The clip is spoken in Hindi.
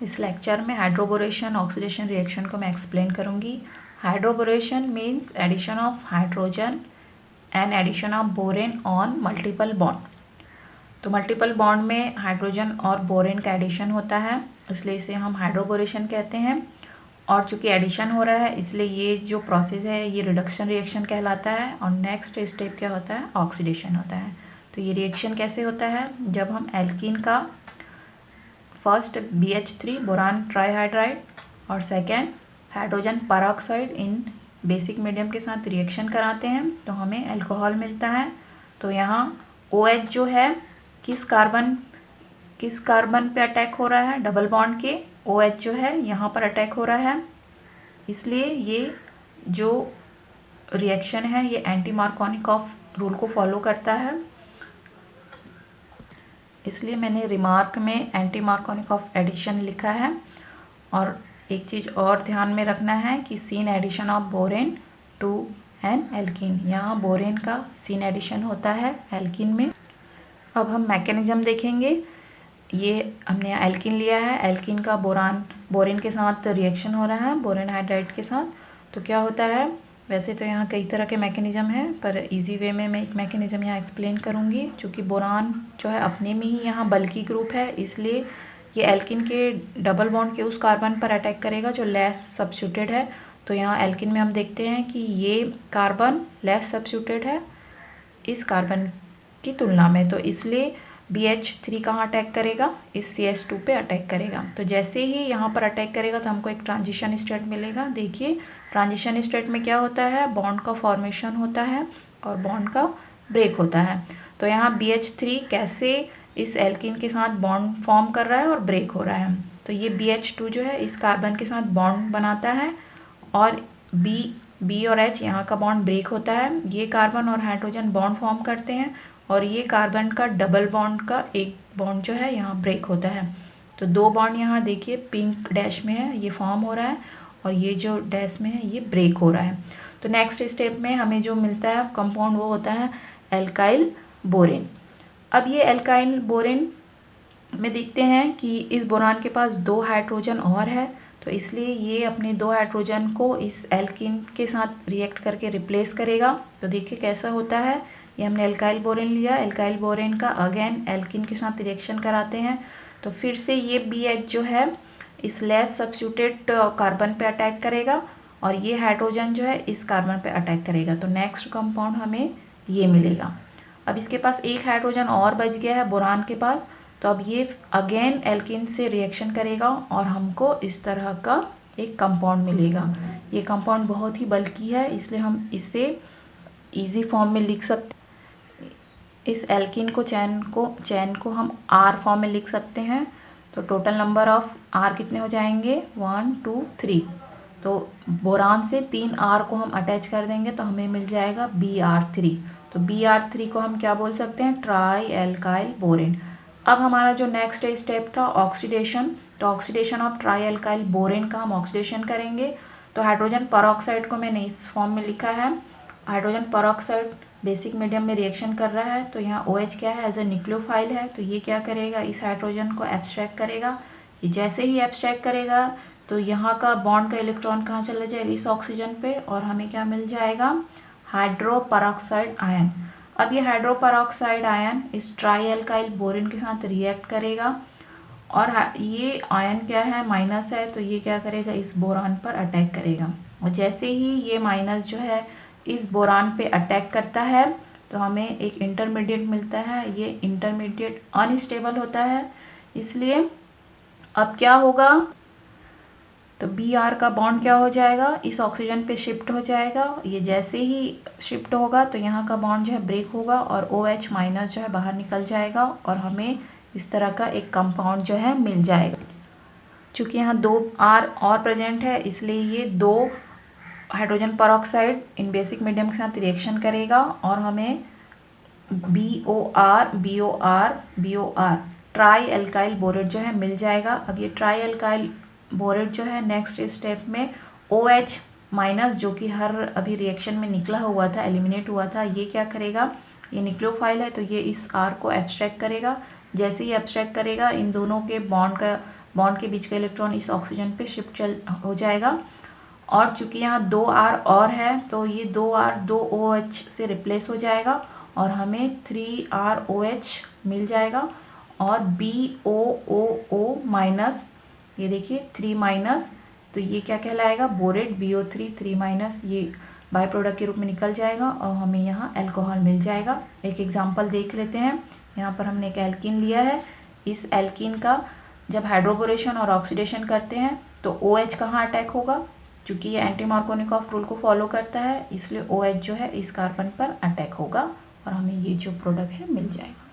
इस लेक्चर में हाइड्रोबोरेशन ऑक्सीडेशन रिएक्शन को मैं एक्सप्लेन करूंगी। Hydroboration means addition of hydrogen and addition of borane on multiple bond. तो मल्टीपल बॉन्ड में हाइड्रोजन और बोरेन का एडिशन होता है, इसलिए इसे हम हाइड्रोबोरेशन कहते हैं। और चूँकि एडिशन हो रहा है इसलिए ये जो प्रोसेस है ये रिडक्शन रिएक्शन कहलाता है। और नेक्स्ट स्टेप क्या होता है, ऑक्सीडेशन होता है। तो ये रिएक्शन कैसे होता है, जब हम एल्कीन का फर्स्ट BH3 बोरान ट्राईहाइड्राइड और सेकेंड हाइड्रोजन परऑक्साइड इन बेसिक मीडियम के साथ रिएक्शन कराते हैं तो हमें अल्कोहल मिलता है। तो यहाँ OH जो है किस कार्बन पे अटैक हो रहा है, डबल बॉन्ड के OH जो है यहाँ पर अटैक हो रहा है, इसलिए ये जो रिएक्शन है ये एंटी मार्कोनिकॉफ रूल को फॉलो करता है। इसलिए मैंने रिमार्क में एंटी मार्कोनिकॉफ एडिशन लिखा है। और एक चीज़ और ध्यान में रखना है कि syn addition of borane to an alkene, यहाँ बोरेन का सीन एडिशन होता है एल्कीन में। अब हम मैकेनिज्म देखेंगे। ये हमने एल्कीन लिया है, एल्कीन का बोरेन के साथ रिएक्शन हो रहा है, बोरेन हाइड्राइड के साथ। तो क्या होता है, वैसे तो यहाँ कई तरह के मैकेनिज्म हैं पर इजी वे में मैं एक मैकेनिज्म यहाँ एक्सप्लेन करूँगी। चूँकि बोरान जो है अपने में ही यहाँ बल्की ग्रुप है, इसलिए ये एल्कीन के डबल बॉन्ड के उस कार्बन पर अटैक करेगा जो लेस सब्स्टिट्यूटेड है। तो यहाँ एल्कीन में हम देखते हैं कि ये कार्बन लेस सब्स्टिट्यूटेड है इस कार्बन की तुलना में, तो इसलिए BH3 कहाँ अटैक करेगा, इस CH2 पे अटैक करेगा। तो जैसे ही यहाँ पर अटैक करेगा तो हमको एक ट्रांजिशन स्टेट मिलेगा। देखिए ट्रांजिशन स्टेट में क्या होता है, बॉन्ड का फॉर्मेशन होता है और बॉन्ड का ब्रेक होता है। तो यहाँ BH3 कैसे इस एल्कीन के साथ बॉन्ड फॉर्म कर रहा है और ब्रेक हो रहा है। तो ये BH2 जो है इस कार्बन के साथ बॉन्ड बनाता है और B और H यहाँ का बॉन्ड ब्रेक होता है। ये कार्बन और हाइड्रोजन बॉन्ड फॉर्म करते हैं और ये कार्बन का डबल बॉन्ड का एक बॉन्ड जो है यहाँ ब्रेक होता है। तो दो बॉन्ड यहाँ देखिए पिंक डैश में है, ये फॉर्म हो रहा है और ये जो डैश में है ये ब्रेक हो रहा है। तो नेक्स्ट स्टेप में हमें जो मिलता है कंपाउंड वो होता है एल्काइल बोरेन। अब ये एल्काइल बोरेन में देखते हैं कि इस बोरान के पास 2 हाइड्रोजन और है, तो इसलिए ये अपने 2 हाइड्रोजन को इस एल्कीन के साथ रिएक्ट करके रिप्लेस करेगा। तो देखिए कैसा होता है, ये हमने एल्काइल बोरेन लिया, एल्काइल बोरेन का अगेन एल्कीन के साथ रिएक्शन कराते हैं तो फिर से ये BH जो है इस लेस सब्स्टिट्यूटेड कार्बन पे अटैक करेगा और ये हाइड्रोजन जो है इस कार्बन पे अटैक करेगा। तो नेक्स्ट कंपाउंड हमें ये मिलेगा। अब इसके पास एक हाइड्रोजन और बच गया है बोरान के पास, तो अब ये अगेन एल्कीन से रिएक्शन करेगा और हमको इस तरह का एक कंपाउंड मिलेगा। ये कंपाउंड बहुत ही बल्की है इसलिए हम इसे इजी फॉर्म में लिख सकते हैं। इस एल्कीन को चैन को हम R फॉर्म में लिख सकते हैं। तो टोटल नंबर ऑफ R कितने हो जाएंगे, 1 2 3। तो बोरान से 3 R को हम अटैच कर देंगे तो हमें मिल जाएगा Br3। तो Br3 को हम क्या बोल सकते हैं, ट्राई एल्काइल बोरेन। अब हमारा जो नेक्स्ट स्टेप था ऑक्सीडेशन, तो oxidation of try alkyl borane का हम ऑक्सीडेशन करेंगे। तो हाइड्रोजन परऑक्साइड को मैंने इस फॉर्म में लिखा है। हाइड्रोजन परऑक्साइड बेसिक मीडियम में रिएक्शन कर रहा है, तो यहाँ OH क्या है, एज ए न्यूक्लियोफाइल है, तो ये क्या करेगा, इस हाइड्रोजन को एब्स्ट्रैक्ट करेगा। ये जैसे ही एब्स्ट्रैक्ट करेगा तो यहाँ का बॉन्ड का इलेक्ट्रॉन कहाँ चला जाएगा, इस ऑक्सीजन पे, और हमें क्या मिल जाएगा, हाइड्रो परऑक्साइड आयन। अब ये हाइड्रो परऑक्साइड आयन इस ट्राई एल्काइल बोरेन के साथ रिएक्ट करेगा और ये आयन क्या है, माइनस है, तो ये क्या करेगा, इस बोरान पर अटैक करेगा। और जैसे ही ये माइनस जो है इस बोरान पे अटैक करता है तो हमें एक इंटरमीडिएट मिलता है। ये इंटरमीडिएट अनस्टेबल होता है, इसलिए अब क्या होगा, तो Br का बॉन्ड क्या हो जाएगा, इस ऑक्सीजन पे शिफ्ट हो जाएगा। ये जैसे ही शिफ्ट होगा तो यहाँ का बॉन्ड जो है ब्रेक होगा और OH माइनस जो है बाहर निकल जाएगा और हमें इस तरह का एक कंपाउंड जो है मिल जाएगा। चूँकि यहाँ 2 R और प्रेजेंट है इसलिए ये 2 हाइड्रोजन परऑक्साइड इन बेसिक मीडियम के साथ रिएक्शन करेगा और हमें BOR ट्राई एल्काइल बोरेट जो है मिल जाएगा। अब ये ट्राई एल्काइल बोरेट जो है नेक्स्ट स्टेप में OH माइनस जो कि हर अभी रिएक्शन में निकला हुआ था, एलिमिनेट हुआ था, ये क्या करेगा, ये न्यूक्लियोफाइल है तो ये इस R को एब्स्ट्रैक्ट करेगा। जैसे ही एब्स्ट्रैक्ट करेगा इन दोनों के बॉन्ड का बॉन्ड के बीच का इलेक्ट्रॉन इस ऑक्सीजन पे शिफ्ट हो जाएगा। और चूंकि यहाँ 2 R और है तो ये 2 R 2 OH से रिप्लेस हो जाएगा और हमें 3 ROH मिल जाएगा। और BOOO माइनस, ये देखिए 3 माइनस, तो ये क्या कहलाएगा, बोरेट BO3 3 माइनस, ये बाय प्रोडक्ट के रूप में निकल जाएगा और हमें यहाँ अल्कोहल मिल जाएगा। एक एग्जांपल देख लेते हैं। यहाँ पर हमने एक एल्कीन लिया है। इस एल्कीन का जब हाइड्रोबोरेशन और ऑक्सीडेशन करते हैं तो OH कहाँ अटैक होगा, चूँकि ये एंटी मार्कोनिकॉफ रूल को फॉलो करता है इसलिए OH जो है इस कार्बन पर अटैक होगा और हमें ये जो प्रोडक्ट है मिल जाएगा।